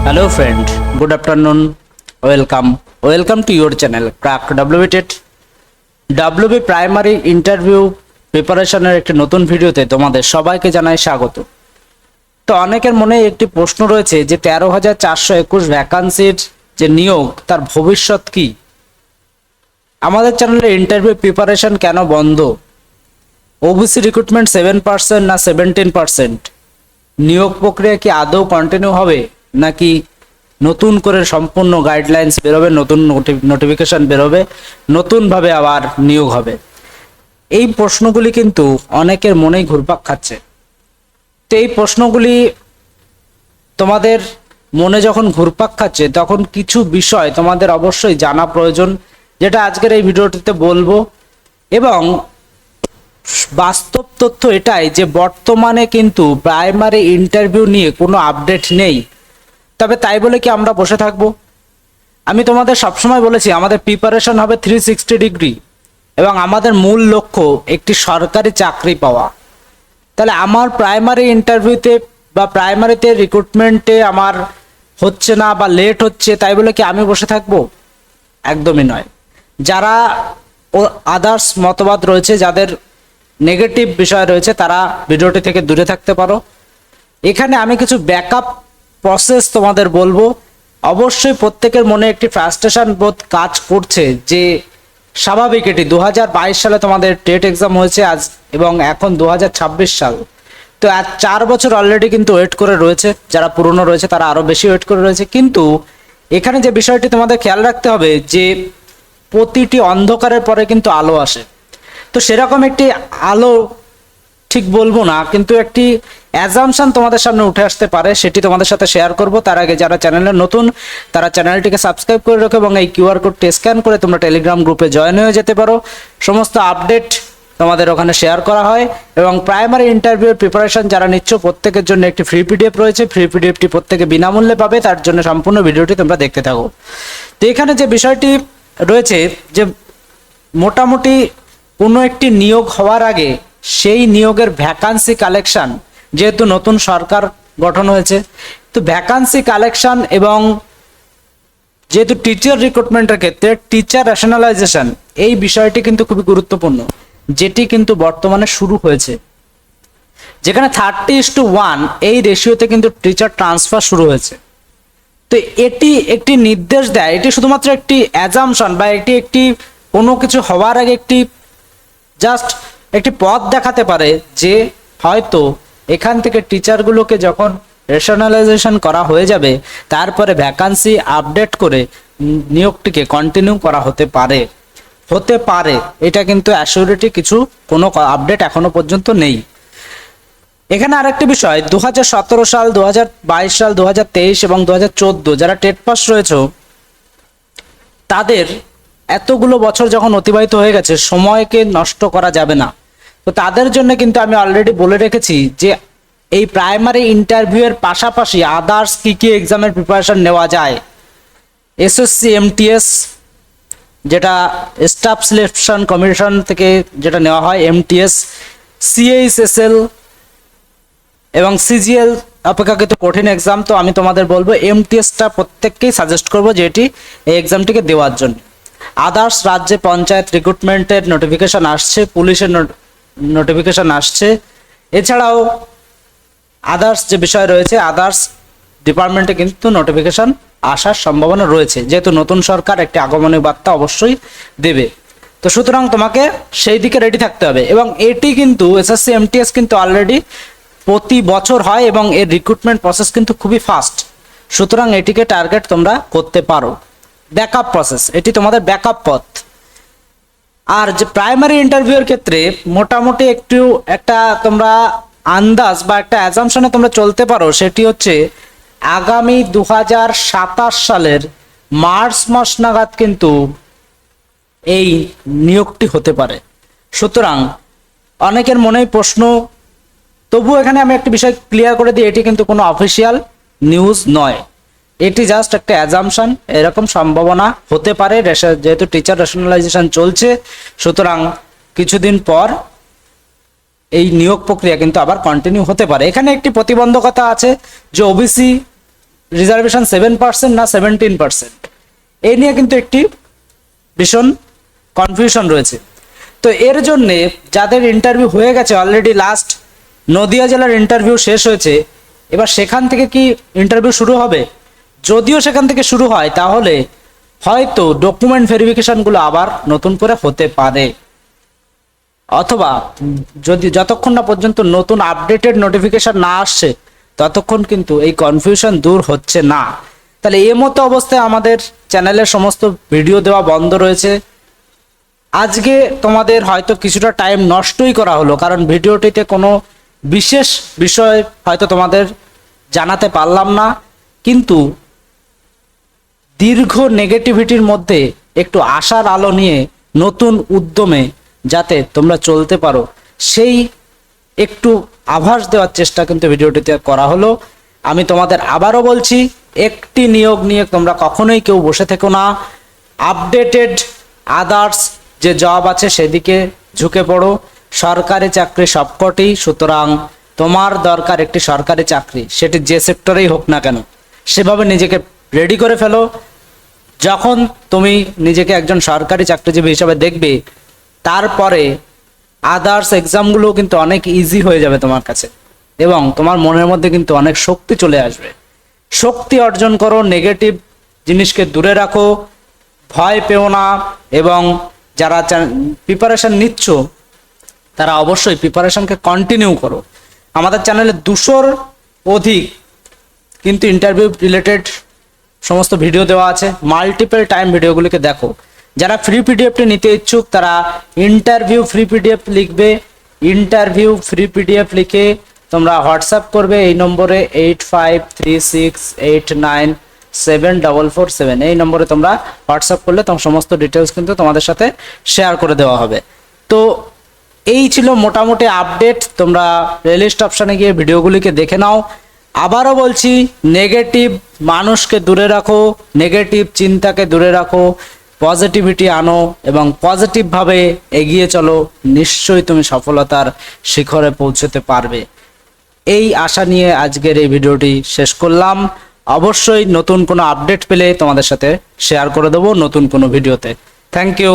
Hello friend, good afternoon, welcome to your channel Crack WBTET WB primary interview প্রিপারেশনের একটি নতুন ভিডিওতে তোমাদের সবাইকে জানাই স্বাগত। তো অনেকের মনে একটি প্রশ্ন রয়েছে যে 13,421 ভ্যাকান্সির যে নিয়োগ তার ভবিষ্যৎ কি? আমাদের চ্যানেলে ইন্টারভিউ প্রিপারেশন কেন বন্ধ? ওবিসি রিক্রুটমেন্ট 7% না 17%? নিয়োগ প্রক্রিয়া কি আদৌ কন্টিনিউ হবে নাকি নতুন করে সম্পূর্ণ গাইডলাইন্স বেরোবে, নতুন নোটিফিকেশন বেরোবে, নতুনভাবে আবার নিয়োগ হবে? এই প্রশ্নগুলি কিন্তু অনেকের মনেই ঘুরপাক খাচ্ছে। তো এই প্রশ্নগুলি তোমাদের মনে যখন ঘুরপাক খাচ্ছে তখন কিছু বিষয় তোমাদের অবশ্যই জানা প্রয়োজন, যেটা আজকের এই ভিডিওটিতে বলবো। এবং বাস্তব তথ্য এটাই যে বর্তমানে কিন্তু প্রাইমারি ইন্টারভিউ নিয়ে কোনো আপডেট নেই। তবে তাই বলে কি আমরা বসে থাকবো? আমি তোমাদের সবসময় বলেছি আমাদের প্রিপারেশন হবে 360 ডিগ্রি এবং আমাদের মূল লক্ষ্য একটি সরকারি চাকরি পাওয়া। তাহলে আমার প্রাইমারি ইন্টারভিউতে বা প্রাইমারিতে রিক্রুটমেন্টে আমার হচ্ছে না বা লেট হচ্ছে তাই বলে কি আমি বসে থাকবো? একদমই নয়। যারা আদার্স মতবাদ রয়েছে, যাদের নেগেটিভ বিষয় রয়েছে, তারা ভিডিওটি থেকে দূরে থাকতে পারো। এখানে আমি কিছু ব্যাকআপ প্রসেস তোমাদের বলবো। অবশ্যই প্রত্যেকের মনে একটি ফ্রাস্ট্রেশন বোধ কাজ করছে যে স্বাভাবিক, এটি 2022 সালে তোমাদের টেট এক্সাম হয়েছে আজ এবং এখন 2026 সাল। তো আজ 4 বছর অলরেডি কিন্তু ওয়েট করে রয়েছে। যারা পুরনো রয়েছে তারা আরও বেশি ওয়েট করে রয়েছে। কিন্তু এখানে যে বিষয়টি তোমাদের খেয়াল রাখতে হবে যে প্রতিটি অন্ধকারের পরে কিন্তু আলো আসে। তো সেরকম একটি আলো ঠিক বলবো না, কিন্তু একটি অ্যাজাম্পশন তোমাদের সামনে উঠে আসতে পারে, সেটি তোমাদের সাথে শেয়ার করব। তার আগে যারা চ্যানেলে নতুন তারা চ্যানেলটিকে সাবস্ক্রাইব করে রাখো এবং এই কিউআর কোডটি স্ক্যান করে তোমরা টেলিগ্রাম গ্রুপে জয়েন হয়ে যেতে পারো। সমস্ত আপডেট তোমাদের ওখানে শেয়ার করা হয় এবং প্রাইমারি ইন্টারভিউর প্রিপারেশন যারা নিচ্ছ প্রত্যেকের জন্য একটি ফ্রি পিডিএফ রয়েছে। ফ্রি পিডিএফটি প্রত্যেকে বিনামূল্যে পাবে, তার জন্য সম্পূর্ণ ভিডিওটি তোমরা দেখতে থাকো। তো এখানে যে বিষয়টি রয়েছে যে মোটামুটি কোনো একটি নিয়োগ হওয়ার আগে সেই নিয়োগের ভ্যাকান্সি কালেকশন, যেহেতু নতুন সরকার গঠন হয়েছে, তো ভ্যাকান্সি কালেকশন এবং যেহেতু টিচার রিক্রুটমেন্টের ক্ষেত্রে টিচার রেশনালাইজেশন এই বিষয়টি কিন্তু খুবই গুরুত্বপূর্ণ, যেটি কিন্তু বর্তমানে শুরু হয়েছে, যেখানে 30:1 এই রেশিওতে কিন্তু টিচার ট্রান্সফার শুরু হয়েছে। তো এটি একটি নির্দেশ দেয়, এটি শুধুমাত্র একটি অ্যাজাম্পশন বা একটি কোনো কিছু হওয়ার আগে একটি জাস্ট একটি পথ দেখাতে পারে যে হয়তো এখান থেকে টিচারগুলোকে যখন রেশনালাইজেশন করা হয়ে যাবে তারপরে ভ্যাকান্সি আপডেট করে নিয়োগটিকে কন্টিনিউ করা হতে পারে। এটা কিন্তু অ্যাসিউরিটি কিছু কোনো আপডেট এখনো পর্যন্ত নেই। এখানে আরেকটি বিষয়, 2017 সাল, 2022 সাল, 2023 এবং 2014 যারা টেট পাস রয়েছে তাদের এতগুলো বছর যখন অতিবাহিত হয়ে গেছে, সময়কে নষ্ট করা যাবে না। তো তাদের জন্য কিন্তু আমি অলরেডি বলে রেখেছি যে এই প্রাইমারি ইন্টারভিউয়ের পাশাপাশি আদার্স কী কী এক্সামের প্রিপারেশন নেওয়া যায়। এসএসসি এমটিএস, যেটা স্টাফ সিলেকশন কমিশন থেকে যেটা নেওয়া হয়, এমটিএস, সিএইচএসএল এবং সিজিএল অপেক্ষাকৃত কঠিন এক্সাম। তো আমি তোমাদের বলবো এমটিএসটা প্রত্যেককেই সাজেস্ট করবো যে এটি এই এক্সামটিকে দেওয়ার জন্য। আদার্স রাজ্যে পঞ্চায়েত রিক্রুটমেন্টের নোটিফিকেশন আসছে, পুলিশের নোটিফিকেশন আসছে, এছাড়াও আদার্স যে বিষয় রয়েছে আদার্স ডিপার্টমেন্টে কিন্তু নোটিফিকেশন আসার সম্ভাবনা রয়েছে, যেহেতু নতুন সরকার একটি আগমনী বার্তা অবশ্যই দেবে। তো সুতরাং তোমাকে সেই দিকে রেডি থাকতে হবে। এবং এটি কিন্তু এসএসসি এমটিএস কিন্তু অলরেডি প্রতি বছর হয় এবং এর রিক্রুটমেন্ট প্রসেস কিন্তু খুবই ফাস্ট। সুতরাং এটিকে টার্গেট তোমরা করতে পারো। ব্যাকআপ প্রসেস, এটি তোমাদের ব্যাকআপ পথ। আর যে প্রাইমারি ইন্টারভিউয়ের ক্ষেত্রে মোটামুটি একটা তোমরা আন্দাজ বা একটা অ্যাজাম্পশনে তোমরা চলতে পারো, সেটি হচ্ছে আগামী 2027 সালের মার্চ মাস নাগাদ কিন্তু এই নিয়োগটি হতে পারে। সুতরাং অনেকের মনেই প্রশ্ন, তবুও এখানে আমি একটা বিষয় ক্লিয়ার করে দিই, এটি কিন্তু কোনো অফিসিয়াল নিউজ নয়, এটি জাস্ট একটা অ্যাজাম্পশন। এরকম সম্ভাবনা হতে পারে, যেহেতু টিচার রেশনালাইজেশন চলছে, সুতরাং কিছুদিন পর এই নিয়োগ প্রক্রিয়া কিন্তু আবার কন্টিনিউ হতে পারে। এখানে একটি প্রতিবন্ধকতা আছে যে ওবিসি রিজার্ভেশন 7% না 17%, এই নিয়ে কিন্তু একটি ভীষণ কনফিউশন রয়েছে। তো এর জন্যে যাদের ইন্টারভিউ হয়ে গেছে অলরেডি, লাস্ট নদিয়া জেলার ইন্টারভিউ শেষ হয়েছে, এবার সেখান থেকে কি ইন্টারভিউ শুরু হবে? যদিও সেখান থেকে শুরু হয় তাহলে হয়তো ডকুমেন্ট ভেরিফিকেশনগুলো আবার নতুন করে হতে পারে, অথবা যদি যতক্ষণ না পর্যন্ত নতুন আপডেটেড নোটিফিকেশন না আসছে ততক্ষণ কিন্তু এই কনফিউশন দূর হচ্ছে না। তাহলে এই মতো অবস্থায় আমাদের চ্যানেলের সমস্ত ভিডিও দেওয়া বন্ধ রয়েছে। আজকে তোমাদের হয়তো কিছুটা টাইম নষ্টই করা হলো, কারণ ভিডিওটিতে কোনো বিশেষ বিষয় হয়তো তোমাদের জানাতে পারলাম না, কিন্তু দীর্ঘ নেগেটিভিটির মধ্যে একটু আশার আলো নিয়ে নতুন উদ্যমে যাতে তোমরা চলতে পারো সেই একটু আভাস দেওয়ার চেষ্টা কিন্তু ভিডিওটিতে করা হলো। আমি তোমাদের আবারও বলছি, একটি নিয়োগ নিয়ে তোমরা কখনোই কেউ বসে থেকো না। আপডেটেড আদার্স যে জব আছে সেদিকে ঝুঁকে পড়ো। সরকারি চাকরি সবকটি, সুতরাং তোমার দরকার একটি সরকারি চাকরি, সেটি যে সেক্টরেই হোক না কেন, সেভাবে নিজেকে রেডি করে ফেলো। যখন তুমি নিজেকে একজন সরকারি চাকরিজীবী হিসাবে দেখবে, তারপরে আদার্স এক্সামগুলো কিন্তু অনেক ইজি হয়ে যাবে তোমার কাছে, এবং তোমার মনের মধ্যে কিন্তু অনেক শক্তি চলে আসবে। শক্তি অর্জন করো, নেগেটিভ জিনিসকে দূরে রাখো, ভয় পেও না, এবং যারা প্রিপারেশন নিচ্ছ তারা অবশ্যই প্রিপারেশনকে কন্টিনিউ করো। আমাদের চ্যানেলে 200-র অধিক কিন্তু ইন্টারভিউ রিলেটেড সমস্ত ভিডিও দেওয়া আছে, মাল্টিপল টাইম ভিডিওগুলিকে দেখো। যারা ফ্রি পিডিএফটি নিতে ইচ্ছুক তারা ইন্টারভিউ ফ্রি পিডিএফ লিখবে, ইন্টারভিউ ফ্রি পিডিএফ লিখে তোমরা হোয়াটসঅ্যাপ করবে এই নম্বরে 8536897447, এই নম্বরে তোমরা হোয়াটসঅ্যাপ করলে তোমার সমস্ত ডিটেলস কিন্তু তোমাদের সাথে শেয়ার করে দেওয়া হবে। তো এই ছিল মোটামুটি আপডেট। তোমরা প্লেলিস্ট অপশানে গিয়ে ভিডিওগুলিকে দেখে নাও। আবারও বলছি, নেগেটিভ মানুষকে দূরে রাখো, নেগেটিভ চিন্তাকে দূরে রাখো, পজিটিভিটি আনো এবং পজিটিভভাবে এগিয়ে চলো। নিশ্চয়ই তুমি সফলতার শিখরে পৌঁছতে পারবে। এই আশা নিয়ে আজকের এই ভিডিওটি শেষ করলাম। অবশ্যই নতুন কোনো আপডেট পেলে তোমাদের সাথে শেয়ার করে দেবো নতুন কোনো ভিডিওতে। Thank you.